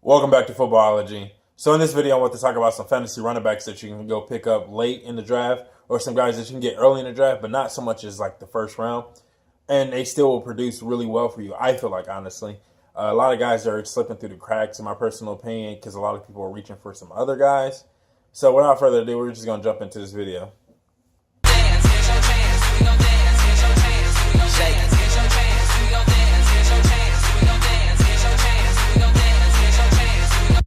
Welcome back to Footballology. So in this video, I want to talk about some fantasy running backs that you can go pick up late in the draft, or some guys that you can get early in the draft, but not so much as like the first round. And they still will produce really well for you, I feel like, honestly. A lot of guys are slipping through the cracks, in my personal opinion, because a lot of people are reaching for some other guys. So without further ado, we're just going to jump into this video.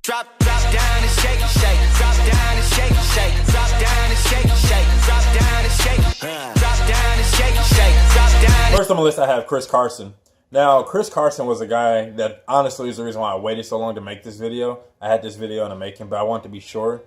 Drop down and shake it, shake. Drop down and shake it, shake. Drop down and shake it, shake. Drop down and shake it. Drop down and shake it, shake. Drop down. First on the list, I have Chris Carson. Now, Chris Carson was a guy that honestly is the reason why I waited so long to make this video. I had this video in the making, but I wanted to be sure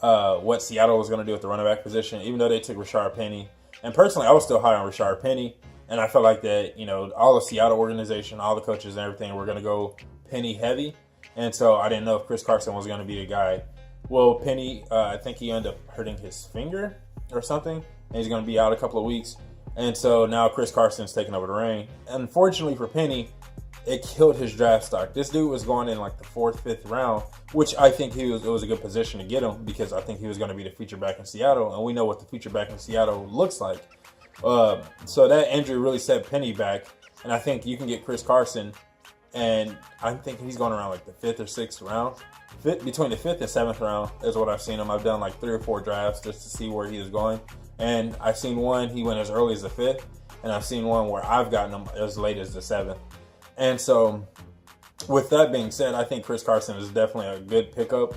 what Seattle was going to do with the running back position, even though they took Rashard Penny. And personally, I was still high on Rashard Penny, and I felt like that, you know, all the Seattle organization, all the coaches and everything were going to go Penny heavy. And so I didn't know if Chris Carson was going to be a guy. Well, Penny, I think he ended up hurting his finger or something, and he's going to be out a couple of weeks. And so now Chris Carson's taking over the reign. Unfortunately for Penny, it killed his draft stock. This dude was going in like the 4th, 5th round, which I think it was a good position to get him, because I think he was going to be the feature back in Seattle, and we know what the feature back in Seattle looks like. So that injury really set Penny back, and I think you can get Chris Carson. And I'm thinking he's going around like the 5th or 6th round. Between the 5th and 7th round is what I've seen him. I've done like 3 or 4 drafts just to see where he is going. And I've seen one, he went as early as the 5th. And I've seen one where I've gotten him as late as the 7th. And so with that being said, I think Chris Carson is definitely a good pickup.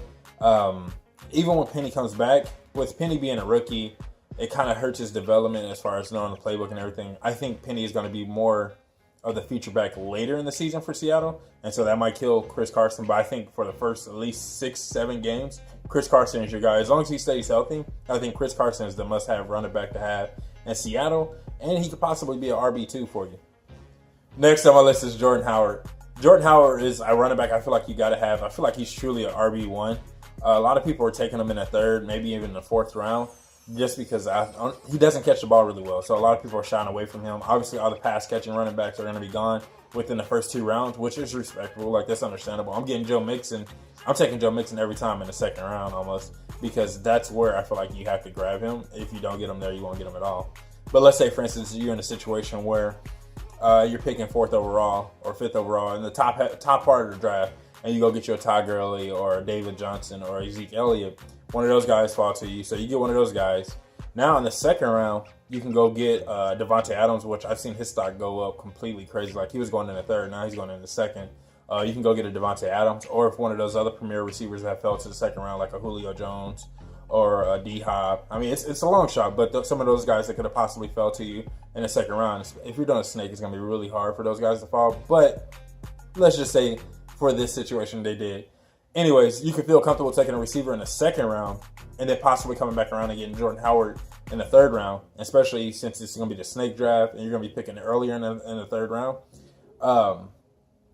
Even when Penny comes back, with Penny being a rookie, it kind of hurts his development as far as knowing the playbook and everything. I think Penny is going to be more of the feature back later in the season for Seattle, and so that might kill Chris Carson. But I think for the first at least 6-7 games, Chris Carson is your guy. As long as he stays healthy, I think Chris Carson is the must-have running back to have in Seattle, and he could possibly be an RB2 for you. Next on my list is Jordan Howard. Jordan Howard is a running back I feel like you got to have. I feel like he's truly an RB1. A lot of people are taking him in the 3rd, maybe even the 4th round, just because he doesn't catch the ball really well. So a lot of people are shying away from him. Obviously, all the pass-catching running backs are going to be gone within the first 2 rounds, which is respectable. Like, that's understandable. I'm getting Joe Mixon. I'm taking Joe Mixon every time in the 2nd round almost, because that's where I feel like you have to grab him. If you don't get him there, you won't get him at all. But let's say, for instance, you're in a situation where you're picking 4th overall or 5th overall in the top part of the draft, and you go get you a Todd Gurley or a David Johnson or a Zeke Elliott. One of those guys fall to you, so you get one of those guys. Now in the 2nd round, you can go get Devontae Adams, which I've seen his stock go up completely crazy. Like, he was going in the 3rd, now he's going in the 2nd. You can go get a Devontae Adams, or if one of those other premier receivers that fell to the 2nd round, like a Julio Jones or a D-Hop. I mean, it's a long shot, but some of those guys that could have possibly fell to you in the 2nd round, if you're doing a snake, it's going to be really hard for those guys to fall. But let's just say for this situation, they did. Anyways, you could feel comfortable taking a receiver in the 2nd round and then possibly coming back around and getting Jordan Howard in the 3rd round, especially since it's going to be the snake draft and you're going to be picking earlier in the 3rd round.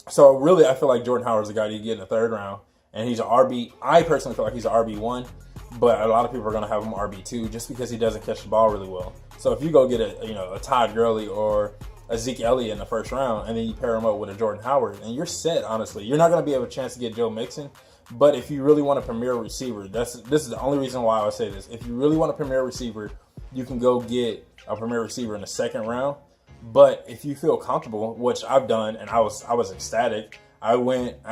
So really, I feel like Jordan Howard is the guy you get in the 3rd round, and he's an RB. I personally feel like he's an RB1, but a lot of people are going to have him RB2 just because he doesn't catch the ball really well. So if you go get a Todd Gurley or a Zeke Elliott in the 1st round, and then you pair him up with a Jordan Howard, and you're set, honestly. You're not going to be able a chance to get Joe Mixon, but if you really want a premier receiver, this is the only reason why I would say this. If you really want a premier receiver, you can go get a premier receiver in the 2nd round. But if you feel comfortable, which I've done, and I was ecstatic, I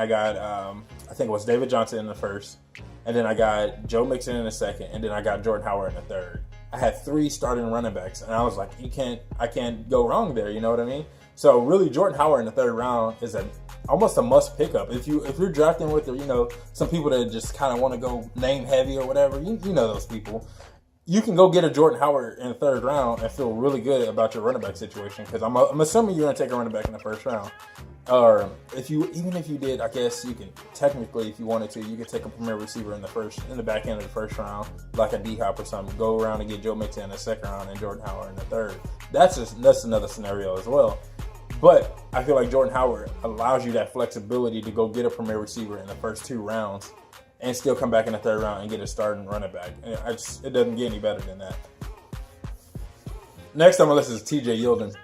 got, I think it was David Johnson in the 1st, and then I got Joe Mixon in the 2nd, and then I got Jordan Howard in the 3rd. I had 3 starting running backs, and I was like, I can't go wrong there. You know what I mean? So really, Jordan Howard in the 3rd round is almost a must pickup. If you're drafting with some people that just kind of want to go name heavy or whatever, you know those people. You can go get a Jordan Howard in the 3rd round and feel really good about your running back situation, because I'm assuming you're going to take a running back in the 1st round. Or even if you did, I guess you can technically, if you wanted to, you could take a premier receiver in the back end of the 1st round, like a D-Hop or something. Go around and get Joe Mixon in the 2nd round and Jordan Howard in the 3rd. That's another scenario as well. But I feel like Jordan Howard allows you that flexibility to go get a premier receiver in the first 2 rounds and still come back in the 3rd round and get a starting running back. It doesn't get any better than that. Next on my list is TJ Yeldon.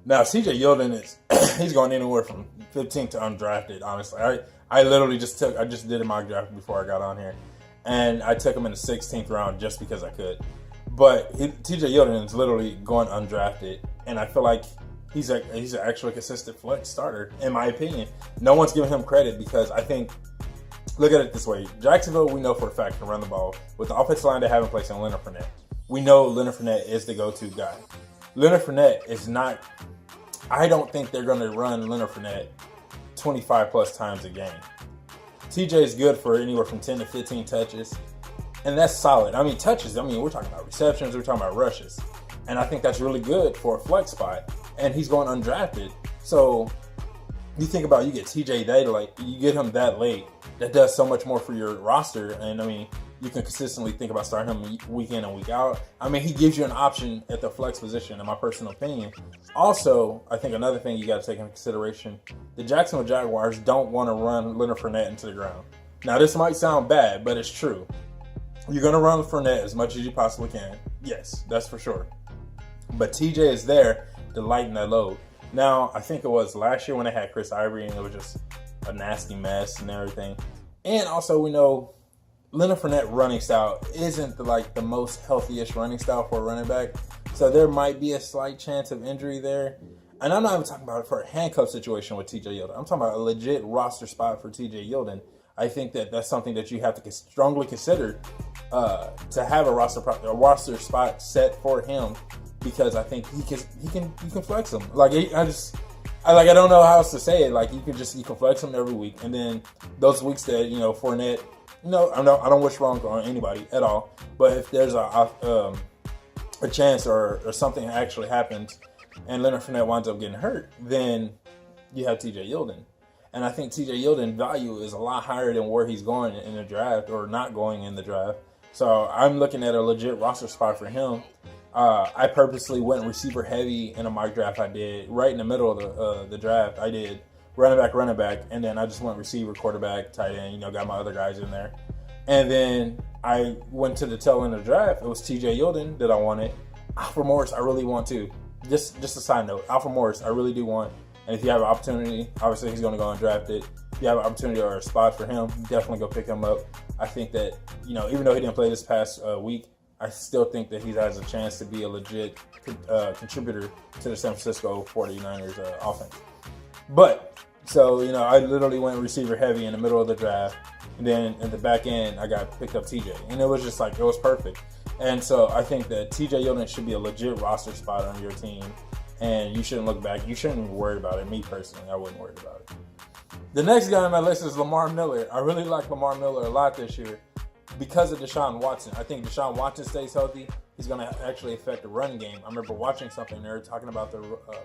Now, CJ Yeldon he's going anywhere from 15th to undrafted, honestly. I just did a mock draft before I got on here, and I took him in the 16th round just because I could. But TJ Yeldon is literally going undrafted, and I feel like he's actually a consistent flex starter, in my opinion. No one's giving him credit because I think, look at it this way. Jacksonville, we know for a fact, can run the ball. With the offensive line they have in place in Leonard Fournette, we know Leonard Fournette is the go-to guy. Leonard Fournette is not, I don't think they're going to run Leonard Fournette 25 plus times a game. TJ is good for anywhere from 10 to 15 touches, and that's solid. I mean, touches, we're talking about receptions, we're talking about rushes. And I think that's really good for a flex spot. And he's going undrafted. So you think about, you get TJ that late, you get him that late, that does so much more for your roster. And I mean, you can consistently think about starting him week in and week out. I mean, he gives you an option at the flex position, in my personal opinion. Also, I think another thing you got to take into consideration, the Jacksonville Jaguars don't want to run Leonard Fournette into the ground. Now, this might sound bad, but it's true. You're going to run Fournette as much as you possibly can. Yes, that's for sure. But TJ is there to lighten that load. Now, I think it was last year when they had Chris Ivory, and it was just a nasty mess and everything. And also, we know Leonard Fournette running style isn't the most healthiest running style for a running back. So there might be a slight chance of injury there. And I'm not even talking about it for a handcuff situation with TJ Yeldon. I'm talking about a legit roster spot for TJ Yeldon. I think that's something that you have to strongly consider to have a roster spot set for him, because I think you can flex him. I don't know how else to say it. You can flex him every week, and then those weeks that Fournette. I don't wish wrong on anybody at all. But if there's a chance or something actually happens, and Leonard Fournette winds up getting hurt, then you have TJ Yeldon. And I think TJ Yeldon value is a lot higher than where he's going in the draft or not going in the draft. So I'm looking at a legit roster spot for him. I purposely went receiver heavy in a mock draft I did. Right in the middle of the draft, I did running back, and then I just went receiver, quarterback, tight end, got my other guys in there. And then I went to the tail end of the draft. It was TJ Yeldon that I wanted. Alfred Morris, I really want too. Just a side note, Alfred Morris, I really do want. And if you have an opportunity, obviously he's going to go undrafted. If you have an opportunity or a spot for him, definitely go pick him up. I think that, even though he didn't play this past week, I still think that he has a chance to be a legit contributor to the San Francisco 49ers offense. But, so, I literally went receiver heavy in the middle of the draft. And then at the back end, I got picked up TJ. And it was just it was perfect. And so I think that TJ Yeldon should be a legit roster spot on your team. And you shouldn't look back. You shouldn't worry about it. Me personally, I wouldn't worry about it. The next guy on my list is Lamar Miller. I really like Lamar Miller a lot this year because of Deshaun Watson. I think Deshaun Watson stays healthy, he's going to actually affect the run game. I remember watching something there talking about the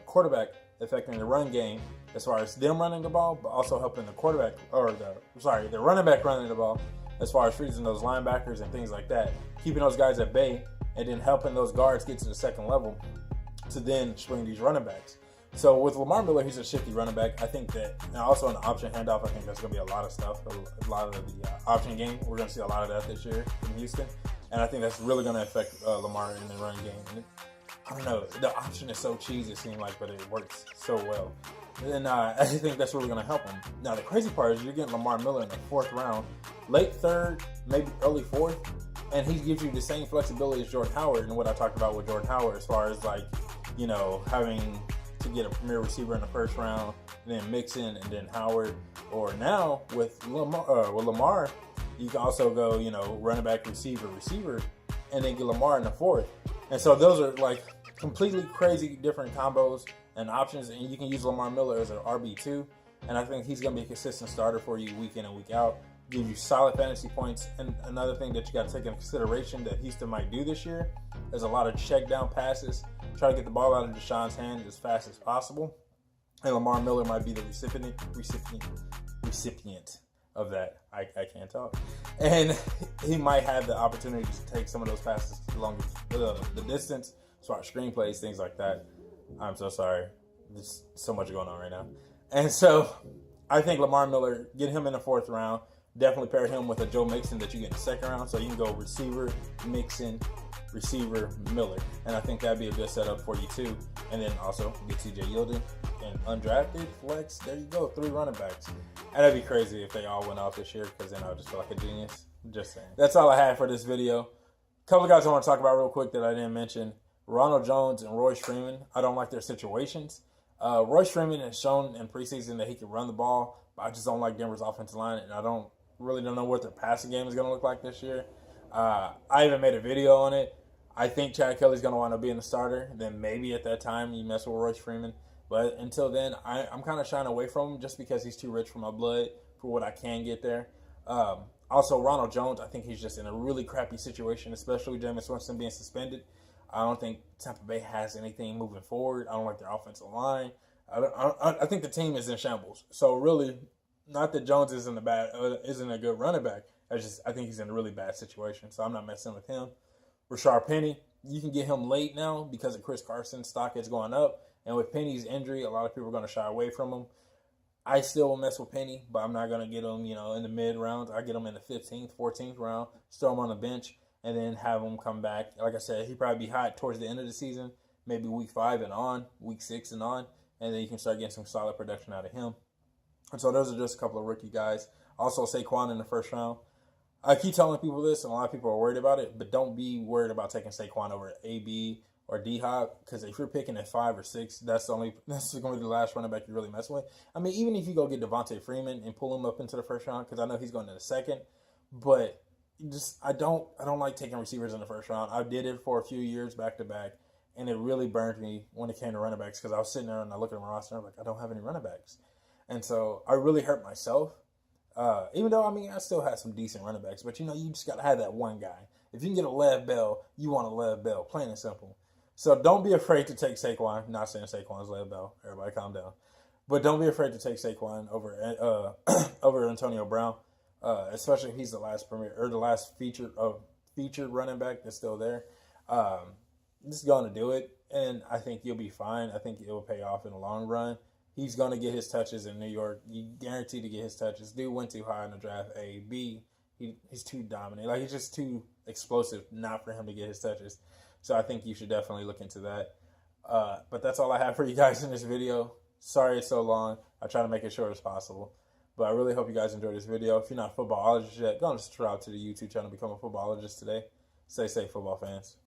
quarterback affecting the run game as far as them running the ball, but also helping the the running back running the ball as far as freezing those linebackers and things like that, keeping those guys at bay, and then helping those guards get to the second level to then swing these running backs. So with Lamar Miller, he's a shifty running back. I think that, and also an option handoff, I think that's going to be a lot of stuff, a lot of the option game. We're going to see a lot of that this year in Houston. And I think that's really going to affect Lamar in the running game. And I don't know, the option is so cheesy, it seems like, but it works so well. And I think that's really going to help him. Now, the crazy part is you're getting Lamar Miller in the 4th round, late 3rd, maybe early 4th, and he gives you the same flexibility as Jordan Howard and what I talked about with Jordan Howard as far as having to get a premier receiver in the 1st round, and then Mixon and then Howard. Or now with Lamar, you can also go, running back, receiver, and then get Lamar in the 4th. And so those are completely crazy different combos and options, and you can use Lamar Miller as an RB2, and I think he's going to be a consistent starter for you week in and week out, give you solid fantasy points. And another thing that you got to take into consideration that Houston might do this year is a lot of check down passes, try to get the ball out of Deshaun's hand as fast as possible, and Lamar Miller might be the recipient of that. I can't talk. And he might have the opportunity to take some of those passes along the distance, as far as screenplays, things like that. I'm so sorry. There's so much going on right now. And so I think Lamar Miller, get him in the 4th round. Definitely pair him with a Joe Mixon that you get in the second round. So you can go receiver, Mixon, receiver, Miller. And I think that'd be a good setup for you too. And then also get TJ Yeldon and undrafted flex. There you go, 3 running backs. And that'd be crazy if they all went off this year, because then I would just feel like a genius. Just saying. That's all I had for this video. A couple of guys I want to talk about real quick that I didn't mention. Ronald Jones and Royce Freeman. I don't like their situations. Royce Freeman has shown in preseason that he can run the ball, but I just don't like Denver's offensive line, and I don't know what their passing game is going to look like this year. I even made a video on it. I think Chad Kelly's going to want to be in the starter. Then maybe at that time you mess with Royce Freeman. But until then, I'm kind of shying away from him just because he's too rich for my blood for what I can get there. Also, Ronald Jones, I think he's just in a really crappy situation, especially with Jameis Winston being suspended. I don't think Tampa Bay has anything moving forward. I don't like their offensive line. I think the team is in shambles. So really, not that Jones isn't a good running back. I think he's in a really bad situation. So I'm not messing with him. Rashard Penny, you can get him late now because of Chris Carson's stock is going up. And with Penny's injury, a lot of people are going to shy away from him. I still will mess with Penny, but I'm not going to get him, in the mid rounds. I get him in the 15th, 14th round, throw him on the bench, and then have him come back. Like I said, he'd probably be hot towards the end of the season, maybe week 5 and on, week 6 and on, and then you can start getting some solid production out of him. And so those are just a couple of rookie guys. Also, Saquon in the first round. I keep telling people this, and a lot of people are worried about it, but don't be worried about taking Saquon over AB or D-Hop, because if you're picking at 5 or 6, that's going to be the last running back you're really messing with. I mean, even if you go get Devontae Freeman and pull him up into the first round, because I know he's going to the second, but I don't like taking receivers in the first round. I did it for a few years back to back, and it really burned me when it came to running backs, because I was sitting there and I looked at my roster and I was like, I don't have any running backs. And so I really hurt myself. Even though, I still had some decent running backs, but you just got to have that one guy. If you can get a Lev Bell, you want a Lev Bell, plain and simple. So don't be afraid to take Saquon. Not saying Saquon's Lev Bell. Everybody calm down. But don't be afraid to take Saquon over Antonio Brown, especially if he's the last featured running back that's still there. Just going to do it, and I think you'll be fine. I think it will pay off in the long run. He's going to get his touches in New York. You guaranteed to get his touches. Dude went too high in the draft. A, B, he's too dominant. He's just too explosive not for him to get his touches. So I think you should definitely look into that. But that's all I have for you guys in this video. Sorry it's so long. I try to make it short as possible. But I really hope you guys enjoyed this video. If you're not a footballologist yet, go and subscribe to the YouTube channel. Become a footballologist today. Stay safe, football fans.